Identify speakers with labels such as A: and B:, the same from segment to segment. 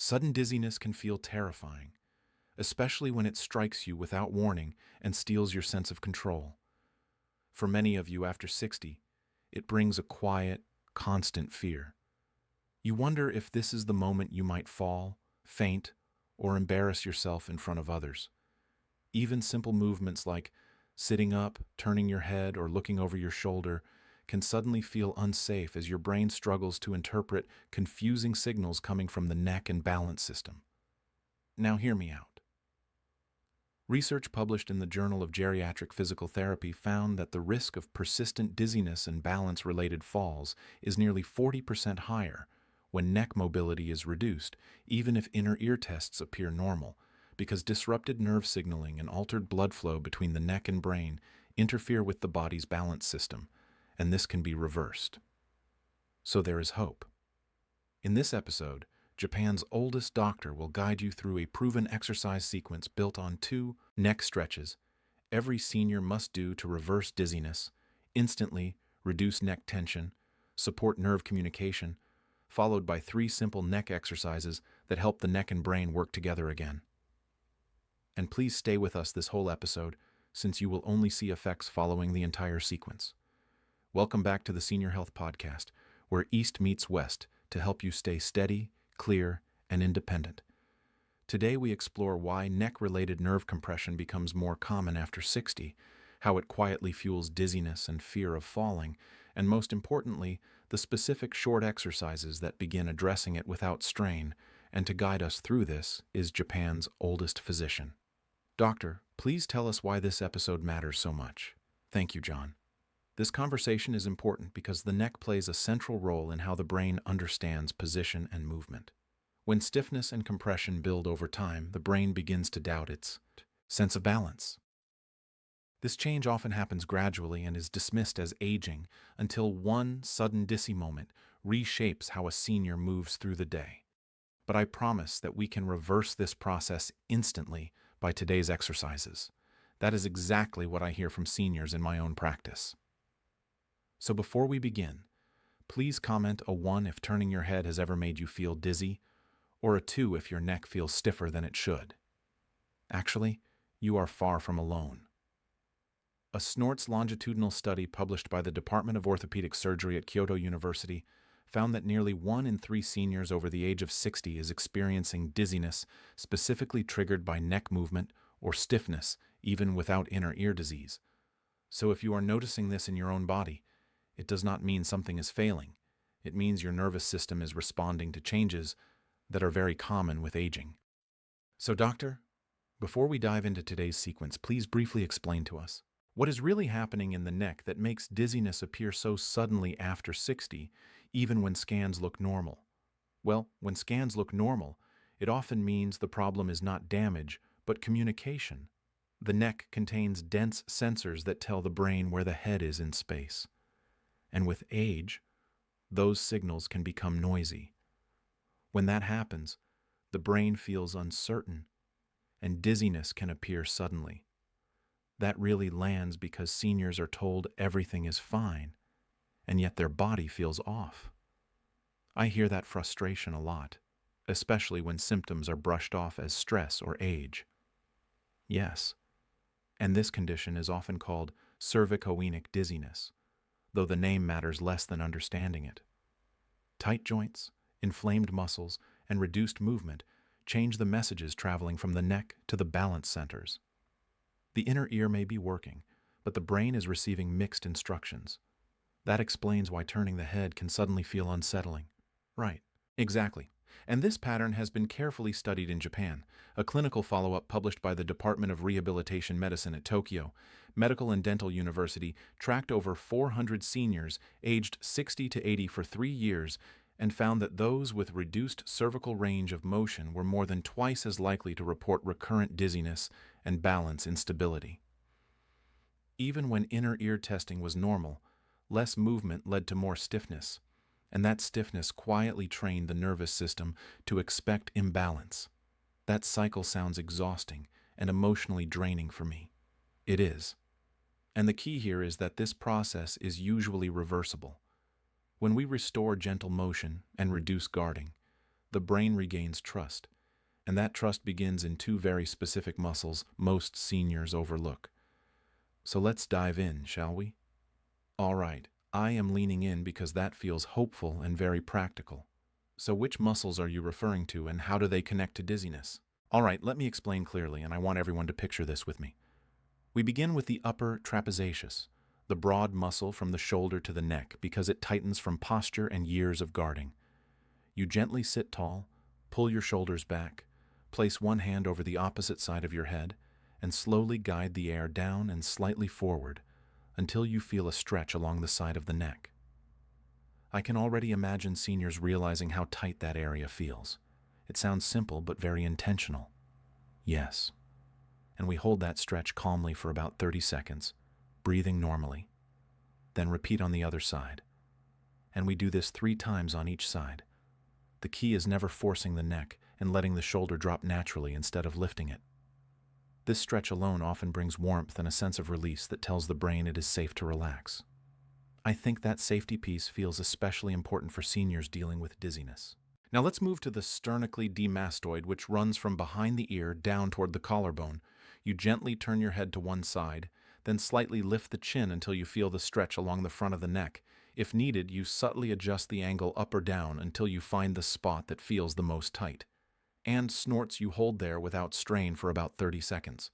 A: Sudden dizziness can feel terrifying, especially when it strikes you without warning and steals your sense of control. For many of you after 60, it brings a quiet, constant fear. You wonder if this is the moment you might fall, faint, or embarrass yourself in front of others. Even simple movements like sitting up, turning your head, or looking over your shoulder can suddenly feel unsafe as your brain struggles to interpret confusing signals coming from the neck and balance system. Now hear me out. Research published in the Journal of Geriatric Physical Therapy found that the risk of persistent dizziness and balance-related falls is nearly 40% higher when neck mobility is reduced, even if inner ear tests appear normal, because disrupted nerve signaling and altered blood flow between the neck and brain interfere with the body's balance system, and this can be reversed. So there is hope. In this episode, Japan's oldest doctor will guide you through a proven exercise sequence built on 2 neck stretches every senior must do to reverse dizziness, instantly reduce neck tension, support nerve communication, followed by 3 simple neck exercises that help the neck and brain work together again. And please stay with us this whole episode, since you will only see effects following the entire sequence. Welcome back to the Senior Health Podcast, where East meets West to help you stay steady, clear, and independent. Today we explore why neck-related nerve compression becomes more common after 60, how it quietly fuels dizziness and fear of falling, and most importantly, the specific short exercises that begin addressing it without strain. And to guide us through this is Japan's oldest physician. Doctor, please tell us why this episode matters so much. Thank you, John. This conversation is important because the neck plays a central role in how the brain understands position and movement. When stiffness and compression build over time, the brain begins to doubt its sense of balance. This change often happens gradually and is dismissed as aging until one sudden dizzy moment reshapes how a senior moves through the day. But I promise that we can reverse this process instantly by today's exercises. That is exactly what I hear from seniors in my own practice. So before we begin, please comment a 1 if turning your head has ever made you feel dizzy, or a 2 if your neck feels stiffer than it should. Actually, you are far from alone. A SNORTS longitudinal study published by the Department of Orthopedic Surgery at Kyoto University found that nearly 1 in 3 seniors over the age of 60 is experiencing dizziness specifically triggered by neck movement or stiffness, even without inner ear disease. So if you are noticing this in your own body, it does not mean something is failing. It means your nervous system is responding to changes that are very common with aging. So, doctor, before we dive into today's sequence, please briefly explain to us what is really happening in the neck that makes dizziness appear so suddenly after 60, even when scans look normal. Well, when scans look normal, it often means the problem is not damage, but communication. The neck contains dense sensors that tell the brain where the head is in space. And with age, those signals can become noisy. When that happens, the brain feels uncertain, and dizziness can appear suddenly. That really lands because seniors are told everything is fine, and yet their body feels off. I hear that frustration a lot, especially when symptoms are brushed off as stress or age. Yes, and this condition is often called cervicoenic dizziness, though the name matters less than understanding it. Tight joints, inflamed muscles, and reduced movement change the messages traveling from the neck to the balance centers. The inner ear may be working, but the brain is receiving mixed instructions. That explains why turning the head can suddenly feel unsettling. Right, exactly. And this pattern has been carefully studied in Japan. A clinical follow-up published by the Department of Rehabilitation Medicine at Tokyo Medical and Dental University tracked over 400 seniors aged 60 to 80 for 3 years and found that those with reduced cervical range of motion were more than twice as likely to report recurrent dizziness and balance instability. Even when inner ear testing was normal, less movement led to more stiffness, and that stiffness quietly trained the nervous system to expect imbalance. That cycle sounds exhausting and emotionally draining for me. It is. And the key here is that this process is usually reversible. When we restore gentle motion and reduce guarding, the brain regains trust, and that trust begins in two very specific muscles most seniors overlook. So let's dive in, shall we? All right, I am leaning in because that feels hopeful and very practical. So which muscles are you referring to, and how do they connect to dizziness? All right, let me explain clearly, and I want everyone to picture this with me. We begin with the upper trapezius, the broad muscle from the shoulder to the neck, because it tightens from posture and years of guarding. You gently sit tall, pull your shoulders back, place one hand over the opposite side of your head, and slowly guide the air down and slightly forward until you feel a stretch along the side of the neck. I can already imagine seniors realizing how tight that area feels. It sounds simple but very intentional. Yes. And we hold that stretch calmly for about 30 seconds, breathing normally. Then repeat on the other side. And we do this 3 times on each side. The key is never forcing the neck and letting the shoulder drop naturally instead of lifting it. This stretch alone often brings warmth and a sense of release that tells the brain it is safe to relax. I think that safety piece feels especially important for seniors dealing with dizziness. Now let's move to the sternocleidomastoid, which runs from behind the ear down toward the collarbone. You gently turn your head to one side, then slightly lift the chin until you feel the stretch along the front of the neck. If needed, you subtly adjust the angle up or down until you find the spot that feels the most tight. And snorts you hold there without strain for about 30 seconds.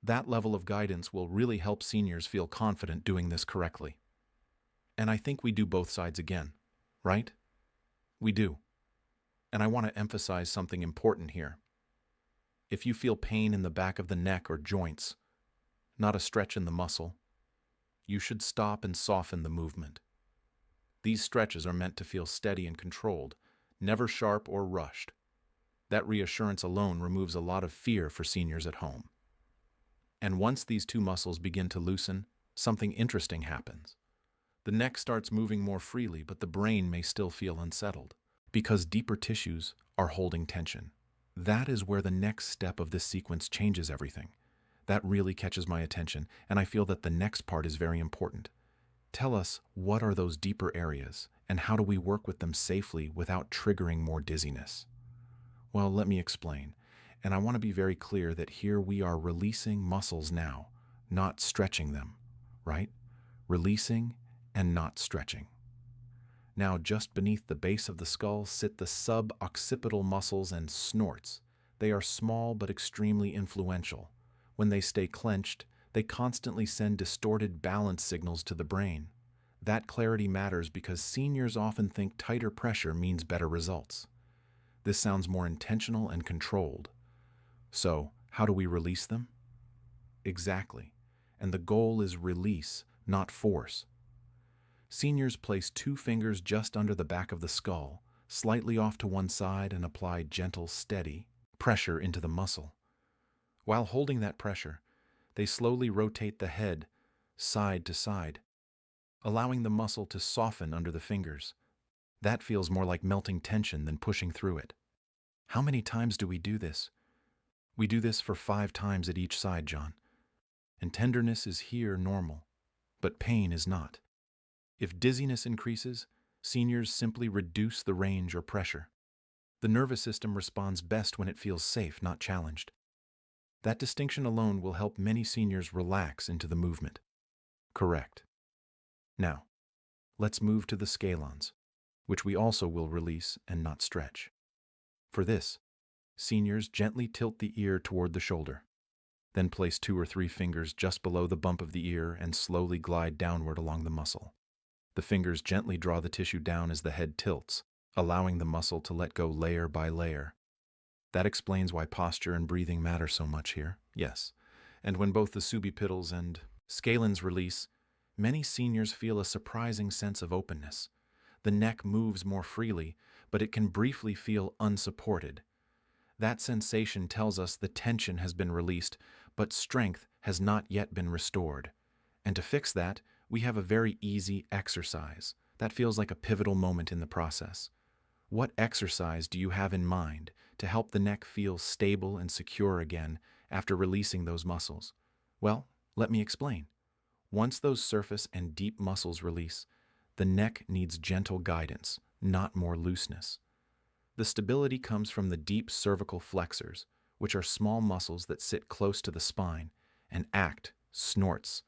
A: That level of guidance will really help seniors feel confident doing this correctly. And I think we do both sides again, right? We do. And I want to emphasize something important here. If you feel pain in the back of the neck or joints, not a stretch in the muscle, you should stop and soften the movement. These stretches are meant to feel steady and controlled, never sharp or rushed. That reassurance alone removes a lot of fear for seniors at home. And once these two muscles begin to loosen, something interesting happens. The neck starts moving more freely, but the brain may still feel unsettled, because deeper tissues are holding tension. That is where the next step of this sequence changes everything. That really catches my attention, and I feel that the next part is very important. Tell us, what are those deeper areas, and how do we work with them safely without triggering more dizziness? Well, let me explain. And I want to be very clear that here we are releasing muscles now, not stretching them, right? Releasing and not stretching. Now, just beneath the base of the skull sit the suboccipital muscles and snorts. They are small but extremely influential. When they stay clenched, they constantly send distorted balance signals to the brain. That clarity matters because seniors often think tighter pressure means better results. This sounds more intentional and controlled. So, how do we release them? Exactly. And the goal is release, not force. Seniors place 2 fingers just under the back of the skull, slightly off to one side, and apply gentle, steady pressure into the muscle. While holding that pressure, they slowly rotate the head side to side, allowing the muscle to soften under the fingers. That feels more like melting tension than pushing through it. How many times do we do this? We do this for 5 times at each side, John. And tenderness is here normal, but pain is not. If dizziness increases, seniors simply reduce the range or pressure. The nervous system responds best when it feels safe, not challenged. That distinction alone will help many seniors relax into the movement. Correct. Now, let's move to the scalons, which we also will release and not stretch. For this, seniors gently tilt the ear toward the shoulder. Then place 2 or 3 fingers just below the bump of the ear and slowly glide downward along the muscle. The fingers gently draw the tissue down as the head tilts, allowing the muscle to let go layer by layer. That explains why posture and breathing matter so much here, yes. And when both the subocipitals and scalens release, many seniors feel a surprising sense of openness. The neck moves more freely, but it can briefly feel unsupported. That sensation tells us the tension has been released, but strength has not yet been restored. And to fix that, we have a very easy exercise. That feels like a pivotal moment in the process. What exercise do you have in mind to help the neck feel stable and secure again after releasing those muscles? Well, let me explain. Once those surface and deep muscles release, the neck needs gentle guidance, not more looseness. The stability comes from the deep cervical flexors, which are small muscles that sit close to the spine and act, snorts,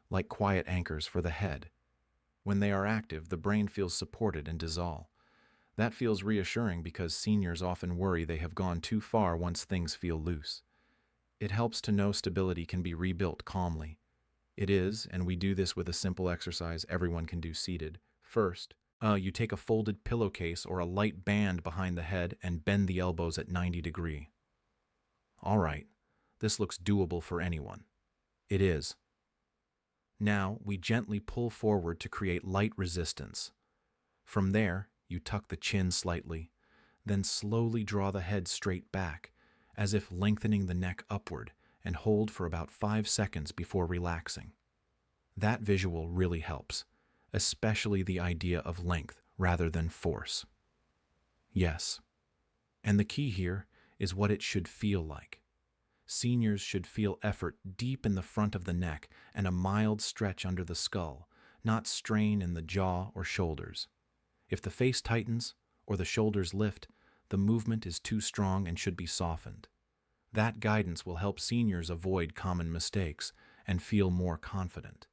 A: like quiet anchors for the head. When they are active, the brain feels supported and dissolve. That feels reassuring because seniors often worry they have gone too far once things feel loose. It helps to know stability can be rebuilt calmly. It is, and we do this with a simple exercise everyone can do seated. First, you take a folded pillowcase or a light band behind the head and bend the elbows at 90 degrees. All right, this looks doable for anyone. It is. Now, we gently pull forward to create light resistance. From there, you tuck the chin slightly, then slowly draw the head straight back, as if lengthening the neck upward, and hold for about 5 seconds before relaxing. That visual really helps, especially the idea of length rather than force. Yes. And the key here is what it should feel like. Seniors should feel effort deep in the front of the neck and a mild stretch under the skull, not strain in the jaw or shoulders. If the face tightens or the shoulders lift, the movement is too strong and should be softened. That guidance will help seniors avoid common mistakes and feel more confident.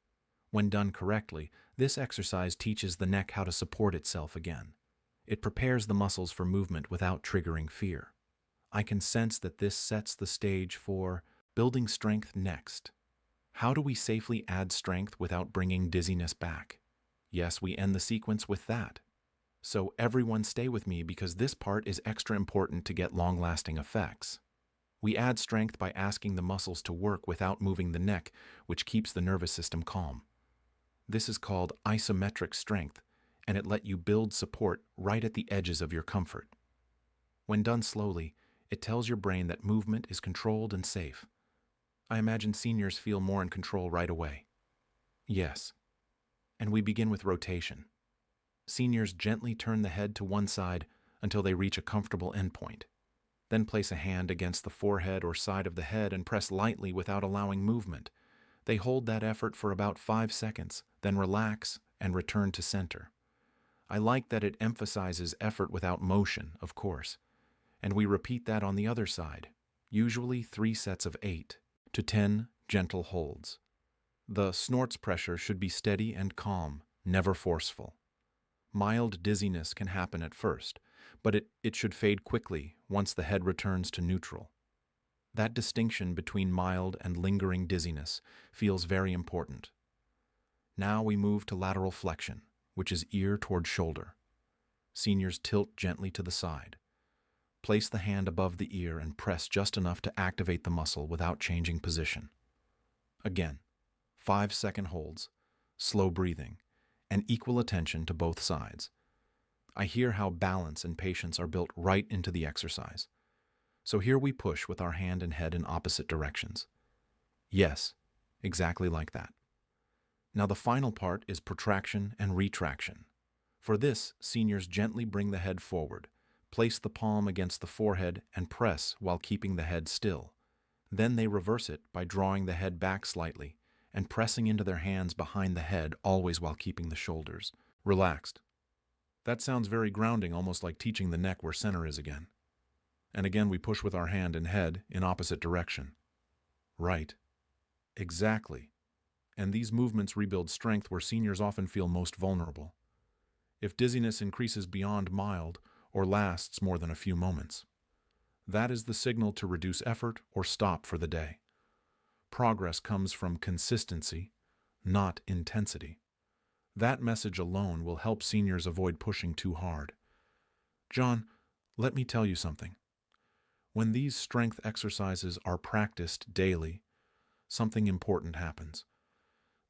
A: When done correctly, this exercise teaches the neck how to support itself again. It prepares the muscles for movement without triggering fear. I can sense that this sets the stage for building strength next. How do we safely add strength without bringing dizziness back? Yes, we end the sequence with that. So everyone stay with me because this part is extra important to get long-lasting effects. We add strength by asking the muscles to work without moving the neck, which keeps the nervous system calm. This is called isometric strength, and it lets you build support right at the edges of your comfort. When done slowly, it tells your brain that movement is controlled and safe. I imagine seniors feel more in control right away. Yes. And we begin with rotation. Seniors gently turn the head to one side until they reach a comfortable endpoint. Then place a hand against the forehead or side of the head and press lightly without allowing movement. They hold that effort for about 5 seconds, then relax and return to center. I like that it emphasizes effort without motion, of course. And we repeat that on the other side, usually 3 sets of 8 to 10 gentle holds. The snorts pressure should be steady and calm, never forceful. Mild dizziness can happen at first, but it should fade quickly once the head returns to neutral. That distinction between mild and lingering dizziness feels very important. Now we move to lateral flexion, which is ear toward shoulder. Seniors tilt gently to the side. Place the hand above the ear and press just enough to activate the muscle without changing position. Again, 5-second holds, slow breathing, and equal attention to both sides. I hear how balance and patience are built right into the exercise. So here we push with our hand and head in opposite directions. Yes, exactly like that. Now the final part is protraction and retraction. For this, seniors gently bring the head forward, place the palm against the forehead and press while keeping the head still. Then they reverse it by drawing the head back slightly and pressing into their hands behind the head, always while keeping the shoulders relaxed. That sounds very grounding, almost like teaching the neck where center is again. And again we push with our hand and head in opposite direction. Right. Exactly. And these movements rebuild strength where seniors often feel most vulnerable. If dizziness increases beyond mild or lasts more than a few moments, that is the signal to reduce effort or stop for the day. Progress comes from consistency, not intensity. That message alone will help seniors avoid pushing too hard. John, let me tell you something. When these strength exercises are practiced daily, something important happens.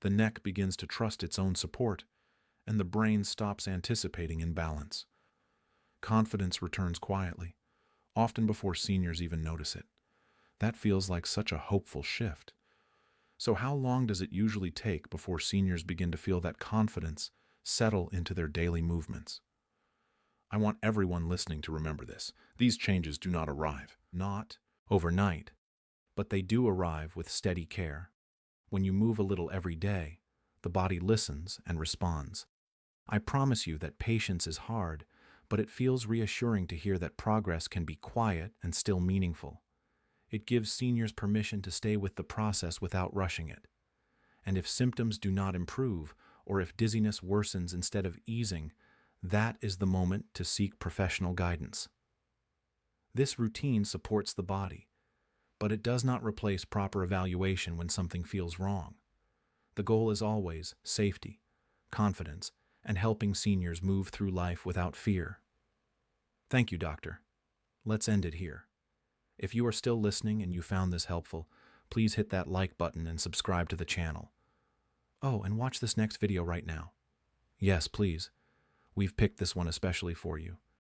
A: The neck begins to trust its own support, and the brain stops anticipating imbalance. Confidence returns quietly, often before seniors even notice it. That feels like such a hopeful shift. So how long does it usually take before seniors begin to feel that confidence settle into their daily movements? I want everyone listening to remember this. These changes do not arrive, not overnight, but they do arrive with steady care. When you move a little every day, the body listens and responds. I promise you that patience is hard, but it feels reassuring to hear that progress can be quiet and still meaningful. It gives seniors permission to stay with the process without rushing it. And if symptoms do not improve, or if dizziness worsens instead of easing, that is the moment to seek professional guidance. This routine supports the body, but it does not replace proper evaluation when something feels wrong. The goal is always safety, confidence, and helping seniors move through life without fear. Thank you, doctor. Let's end it here. If you are still listening and you found this helpful, please hit that like button and subscribe to the channel. Oh, and watch this next video right now. Yes, please. We've picked this one especially for you.